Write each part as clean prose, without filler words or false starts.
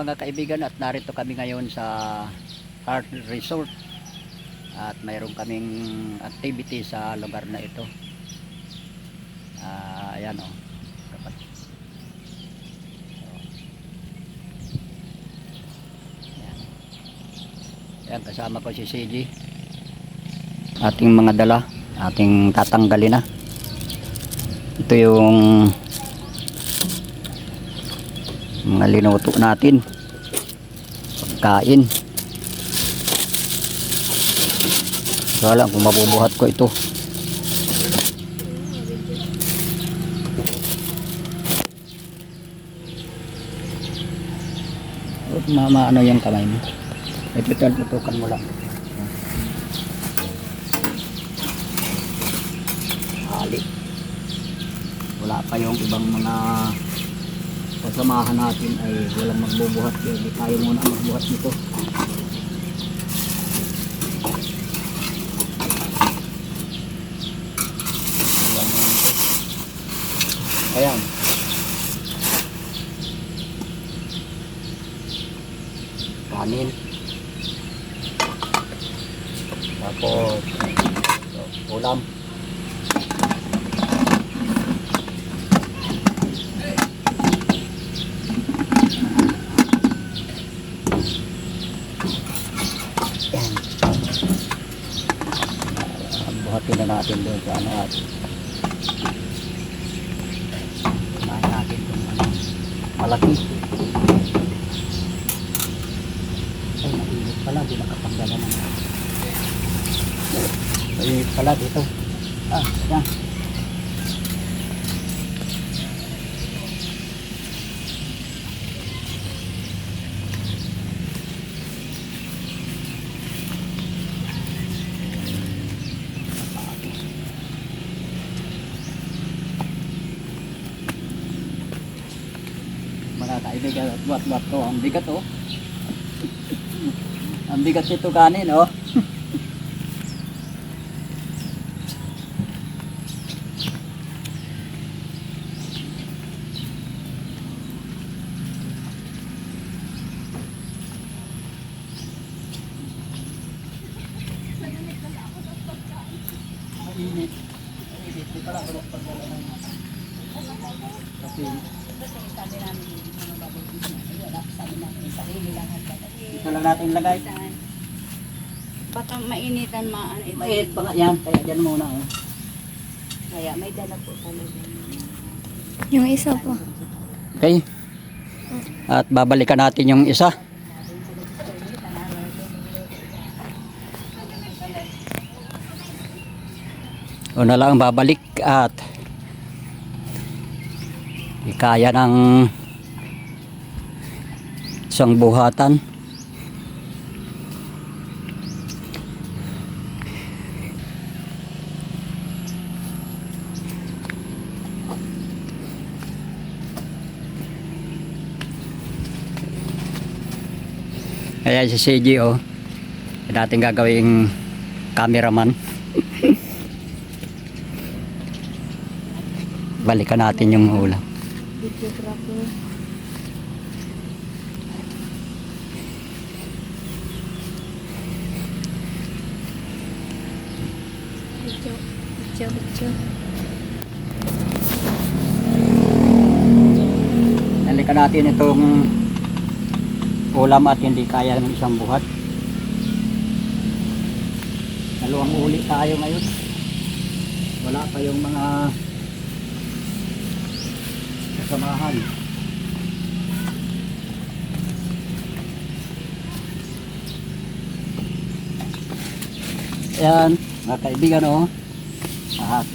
mga kaibigan, at narito kami ngayon sa Heart Resort at mayroon kaming activity sa lugar na ito. Ayan o. Ayan, kasama ko si CG. Ating mga dala, ating tatanggalin na. Ito yung mga linuto natin, pagkain. So alam kung mabubuhat ko ito. Ano yung kamay mo? Ito, tutukan mo lang. Ali. Wala pa yung ibang mga kasamahan natin ay walang magbubuhat. Hindi tayo muna magbuhat nito. Ayan. Kanin. Tapos ulam. Buhatin na natin doon sa ano at kumain natin kung ano malaki. Ay, mainit pala, di nakapagdala na. Mainit pala dito. Yan. Mga kaibigan, buat-buat ko. Ang bigat oh. Ang bigat nito kanin oh. Mainit. Hindi pala ako pagdala ng kasi ito lang natin lagay. Baka mainitan Mainit pa nga yan, kaya dyan muna oh. Kaya may dala po talaga. Yung isa po. Okay. At babalikan natin yung isa. Una lang babalik at kaya ng isang buhatan. Kaya si CG oh, dating gagawing cameraman. Balikan natin yung ulam. Videographer. Video. Balikan natin itong ulam at hindi kaya ng isang buhat. Dalawang uli tayo ngayon. Wala pa yung mga kasamahan. Ayan, mga kaibigan oh. At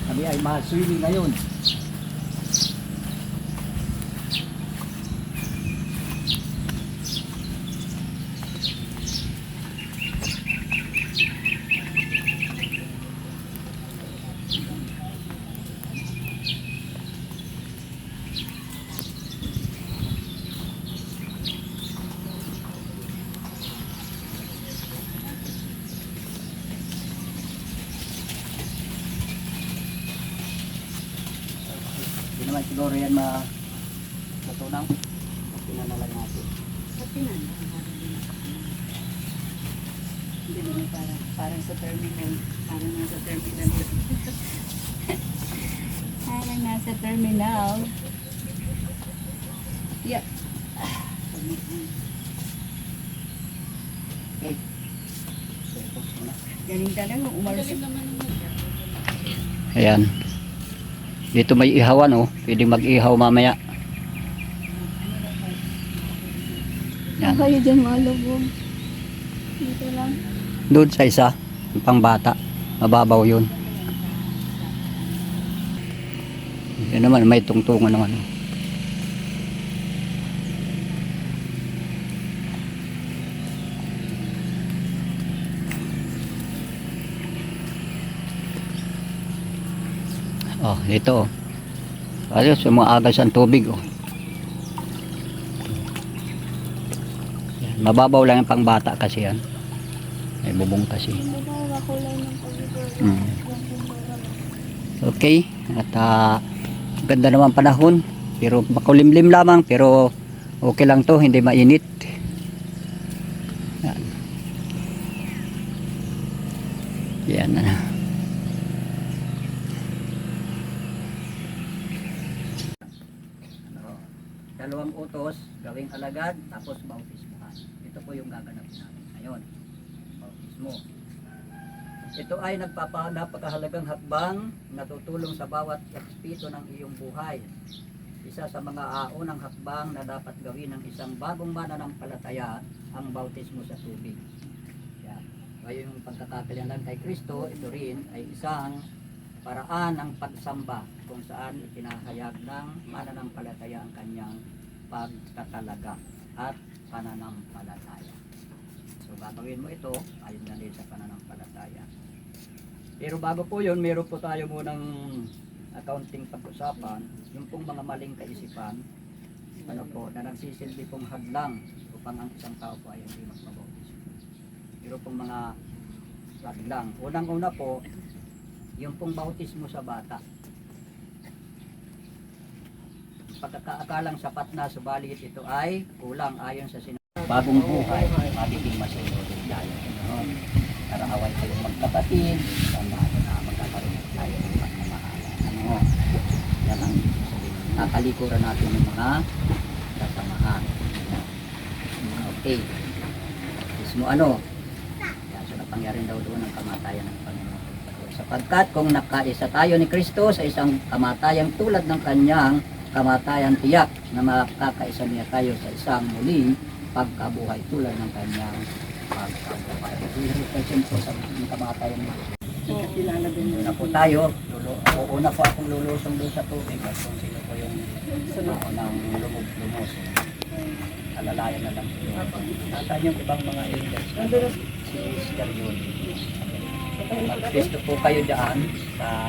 kami ay ma-swimming ngayon. siguro yan matutunaw. Pinanalag natin. Pati na. Hindi naman parang sa terminal. Parang nasa terminal. Parang nasa terminal. Yeah. Okay. So, ito muna. Galing talaga umalis. Ayan. Dito may ihawan oh. Pwede mag-ihaw mamaya. Yan. Kayo dyan malubog. Dito lang. Doon sa isa, yung pang bata. Mababaw yun. Yan naman, may tungtungan naman. Oh, dito oh. Ayos, yung mga agas ang tubig oh. Yan, mababaw lang yung pang bata kasi yan. May bubong kasi. Hindi ko makulay ng pagiging. Hmm. Okay, at ganda naman panahon, pero makulimlim lamang, pero okay lang to, hindi mainit. Yan. Yan na. Dalawang utos, gawing alagad, tapos bautismuhan. Ito po yung gaganapin natin ngayon. Bautismo. Ito ay napakahalagang hakbang na tutulong sa bawat espiritu ng iyong buhay. Isa sa mga unang hakbang na dapat gawin ng isang bagong mananampalataya ang bautismo sa tubig. Yan. Kaya yung pagkakakilala kay Kristo, ito rin ay isang paraan ng pagsamba kung saan itinahayag ng mananampalataya ang kanyang pagkatalaga at pananampalataya. So gagawin mo ito ayon na din sa pananampalataya. Pero bago po yun, meron po tayo munang accounting pag-usapan, yung pong mga maling kaisipan, ano po, na nagsisilbi pong hadlang upang ang isang tao po ay hindi magpabautismo. Pero pong mga hadlang. Unang-una po, yung pong bautismo sa bata. Pagkakaakalang sapat na, subalit ito ay kulang ayon sa bagong buhay, magiging masunod tayo. Naraway kayong magkapatid, na magkakaroon tayo ng pagmamahalan. Yan ang nakalikuran natin ng mga kasamahan. Okay. Mismo ano? Yan, so napangyarin daw doon ang kamatayan ng Panginoon. Sapagkat kung nakaisa tayo ni Kristo sa isang kamatayang tulad ng kanyang kamatayan tiyak, na makakaisa niya tayo sa isang muling pagkabuhay tulad ng kanyang pagkabuhay. Kasi po sa kamatayan niya. Una po tayo, una po akong lulusong doon sa tubig at kung sino po yung unang lumusong. Alalayan na lang po. Nasaan yung ibang mga angels? Si Easter yun. Mag-festo po kayo dyan sa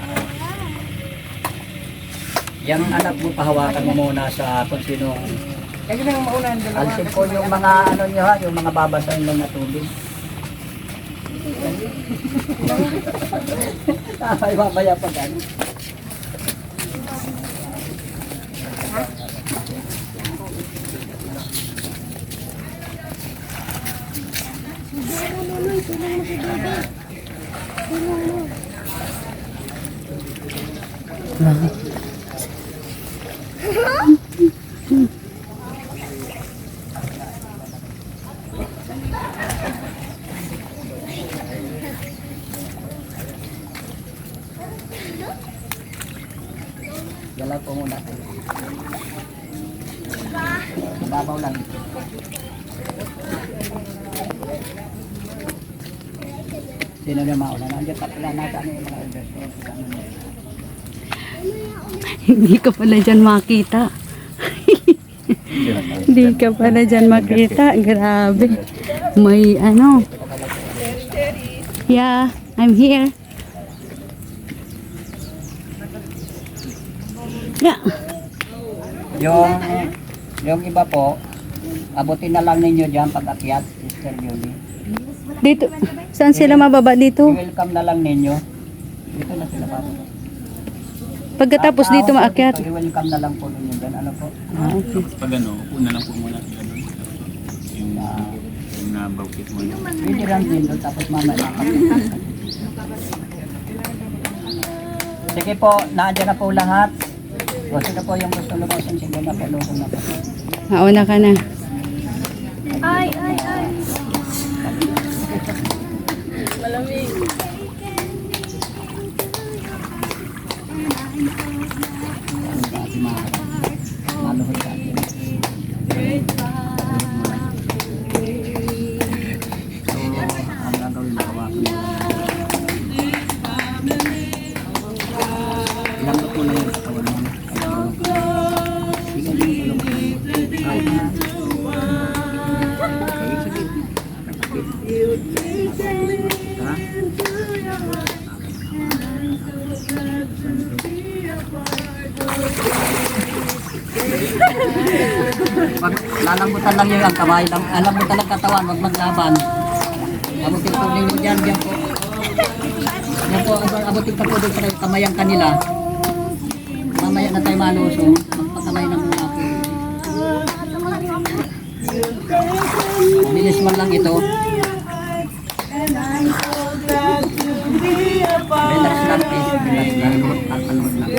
yung anak mo, pahawakan mo muna sa kung sino alsin po yung mga ano nyo ha, yung mga babasahin lang na tubig. Ay, mamaya pa gano'n. Galaw po muna. Mababaw lang. Sino na mauna? Nandiyan pa pala nasa ano yung mga elders. Hindi ka pala dyan makita. Hindi ka pala dyan makita. Grabe. May ano. Yeah, I'm here. Yeah. Yung iba po, abutin na lang ninyo dyan pag akyat, Sister Julie. Dito. Saan sila mababa dito? Welcome na lang ninyo. Dito na sila bababa. Pagkatapos dito maakyat. Pag-welcome na lang po ninyo dyan. Ano po? Ah, okay. Pag ano, una lang po muna sa ganun. Yung nabawkit mo yun. Pwede lang din doon, tapos mamaya. Sige po, naandyan na po lahat. O sino po yung gusto lumasin, sige na po, lusong na po. Mauna ka na. Ay, ay, ay. Maluhod sa atin. So, ang gagawin na hawakan mo. Ilang na po lang yung katawan mo. Sige, yung tulong. Ay, ha? Wag lalambutan lang yung kamay, lalambutan lang katawan, wag maglaban. Abutin po ninyo dyan, dyan po. Yan po, abutin pa po doon sa kamayang kanila. Mamaya na tayo malusong, magpakamay na muna ako. Bilis man lang ito. Relax lang eh, relax lang, tatanod lang.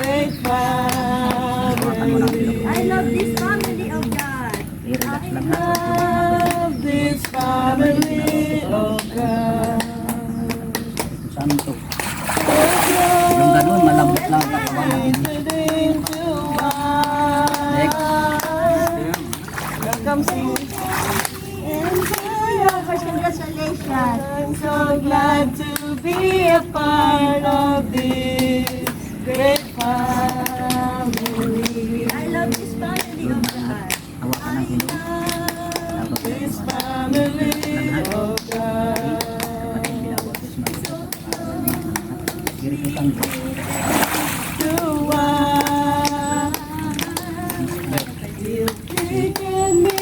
Hawakan mo lang ito. I love this family of God. I-relax lang ha. This family of God. Santo. Yung ganun, malambot lang ang katawan natin. Next. Welcome to First, congratulations. I'm so glad to be a part of this great family. I love this family of God. Hawakan ng ilong. Tapos This family of God. To one. You've taken me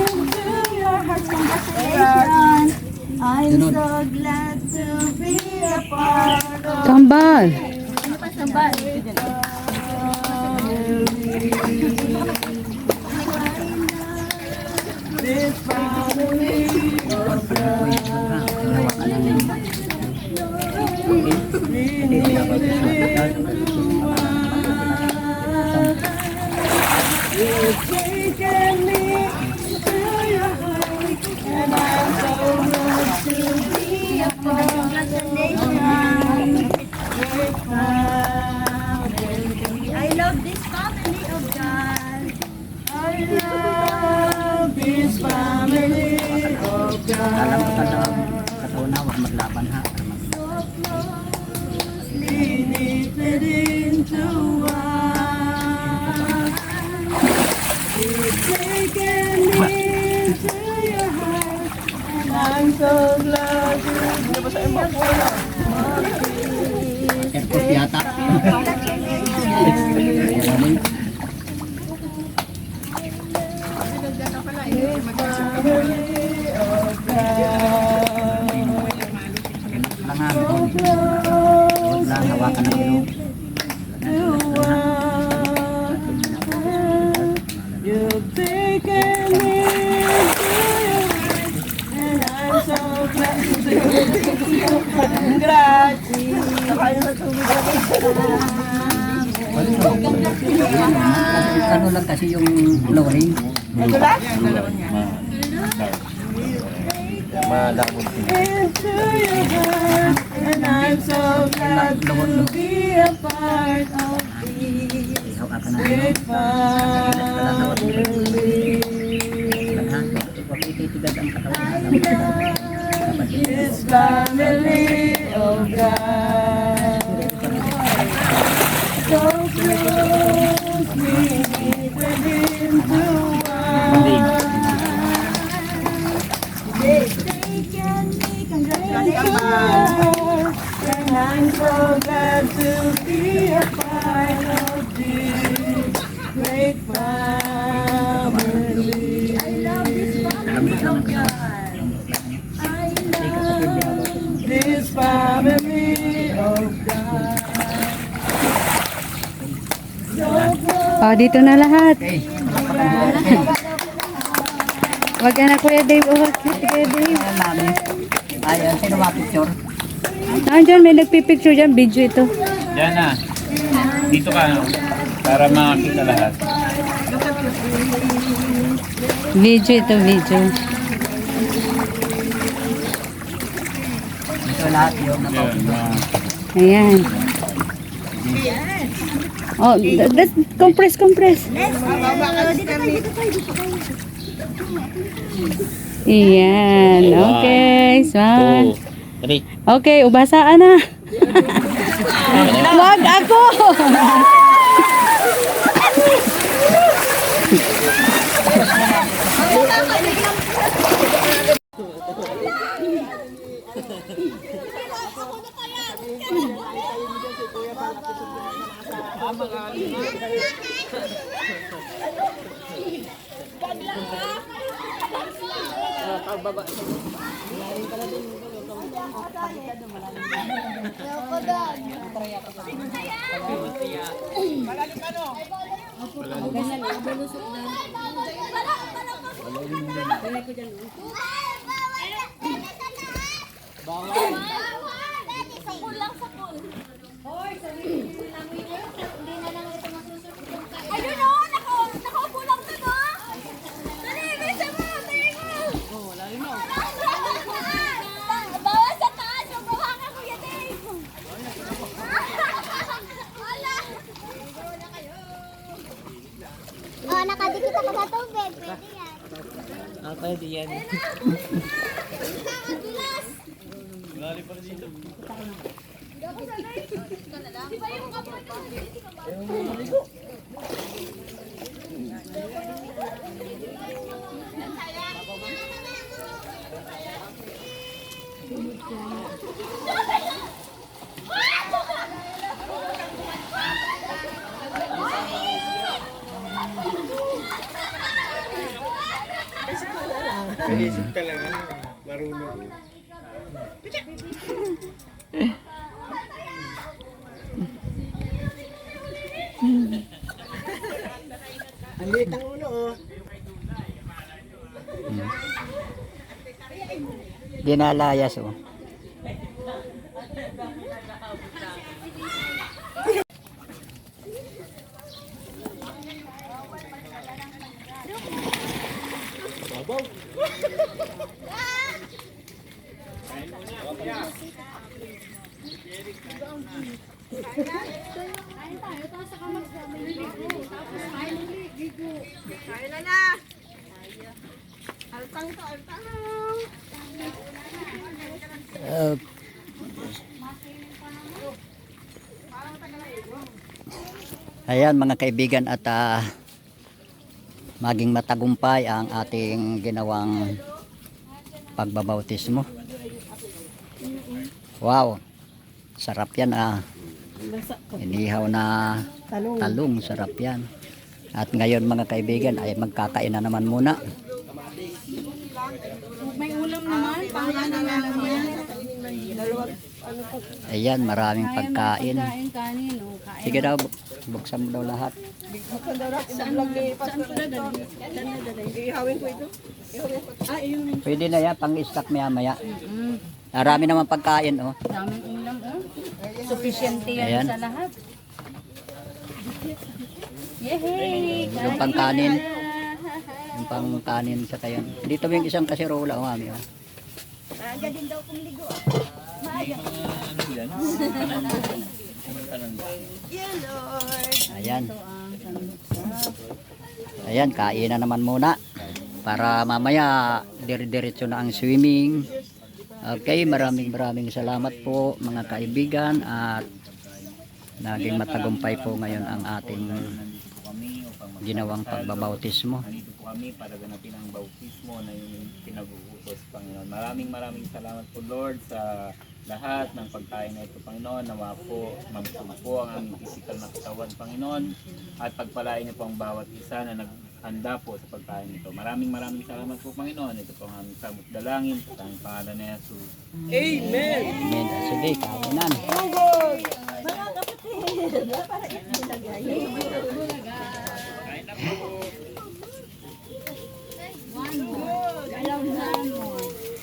into your heart. Congratulations. I'm so glad to be a part of Tambal. Ano pa sa bal? this family. You've taken me to your heart, and I'm so glad to be a part of Congratulations. great family. I love this family of God. I love this family of Alam ko God. sa katawan na, huwag maglaban ha. Knitted into one. You've taken me to your heart, and I'm so glad to be a part of Airport yata. family of God. Langan. Huwag lang hawakan ng ilong. You've taken me to your heart, and I'm so glad to Ano lang kasi yung flooring. into your heart, and I'm so glad to be a part of this Hawakan ng ilong. great family. Langan. Huwag ititigas ang katawan. Dapat This family of God. So close, we knitted into one. Taken me. Congratulations. And I'm so glad to be a part of this great family. I love this family of God. I love This family of God. Oh, dito na lahat. Okay. Wag ka na, Kuya Dave. Oh, Kuya Dave. Ayan, mami. Ayan, sino picture? Nandiyan, may nagpipicture dyan. Video ito. Diyan na. Dito ka, no? Para makakita lahat. Video ito, video. Ito lahat yung Yan, Ayan. Oh, that's compress, compress. Ayan, okay. Smile. 2, 3. Okay, ubasaan na. Wag ako. Ayun o, nakaupo lang doon o. Dali, bisa mo, tingin mo. Bawas sa taas, mabawa ka Kuya Dave. Wala. Oh, nakadikit ako sa tubig. Pwede yan. Pwede yan. Dulas. Lali pa dito. Di ba yung kapoy ka? Dinalayas oh. Ayan mga kaibigan at maging matagumpay ang ating ginawang pagbabautismo. Wow, sarap yan inihaw na talong, sarap yan. At ngayon mga kaibigan ay magkakain na naman muna. May ulam naman, pangalan naman. Ayan, maraming pagkain. Kanin, oh, kain. Sige daw, buksan mo daw lahat. Ihawin ko ito. Pwede na yan, pang-stock maya-maya. Marami naman pagkain oh. Daming ulam, oh. Sufficiente yan Ayan. sa lahat. Yehey! Yung pangkanin. Yung pangkanin sa kayan. Dito yung isang kasirola oh, mami oh. Ayan. Ayan, kain na naman muna. Para mamaya dire-diretso na ang swimming. Okay, maraming salamat po mga kaibigan at naging matagumpay po ngayon ang ating ginawang pagbabautismo. Nandito po kami para ganapin ang bautismo na yung pinag-uutos, Panginoon. Maraming salamat po Lord sa lahat ng pagkain na ito, Panginoon. Nawa po, mamsug po ang aming physical na katawan, Panginoon. At pagpalain niyo po ang bawat isa na naghanda po sa pagkain nito. Maraming salamat po, Panginoon. Ito po ang aming samot dalangin sa tanging pangalan ni Jesus. Amen. Amen. Sige, kainan. Mga kapatid, para ito nilagay.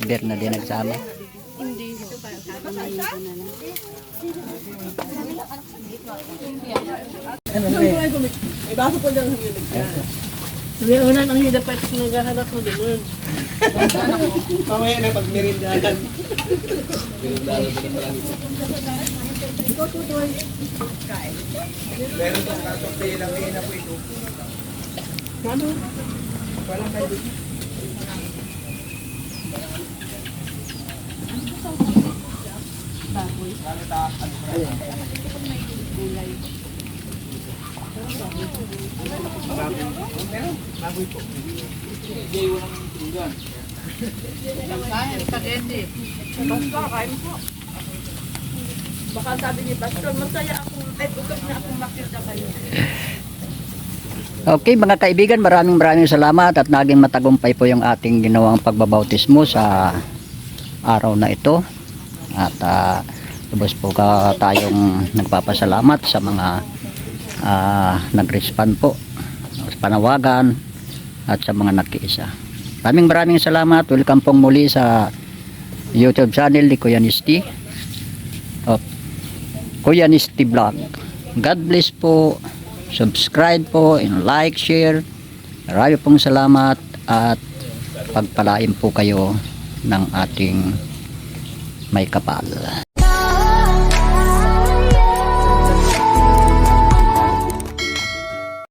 Bir na din nagsama. May baso ko dyan ang hilig ka. Sabi, una nang hindi dapat naghahanap mo din. Mamaya na pag merindahan. Meron itong katong lang ngayon na po ito. Ano? Walang kayo. Baka sabi ni Pastor, masaya ako, ay busog na akong makita kayo. Okay mga kaibigan, maraming salamat at naging matagumpay po yung ating ginawang pagbabautismo sa araw na ito. At lubos po tayong nagpapasalamat sa mga nag-respond po sa panawagan at sa mga nakiisa. Maraming salamat. Welcome pong muli sa YouTube channel ni Kuya Nisty. Kuya Nisty Vlog. God bless po. Subscribe po and like, share. Marami pong salamat at pagpalain po kayo ng ating may kapal.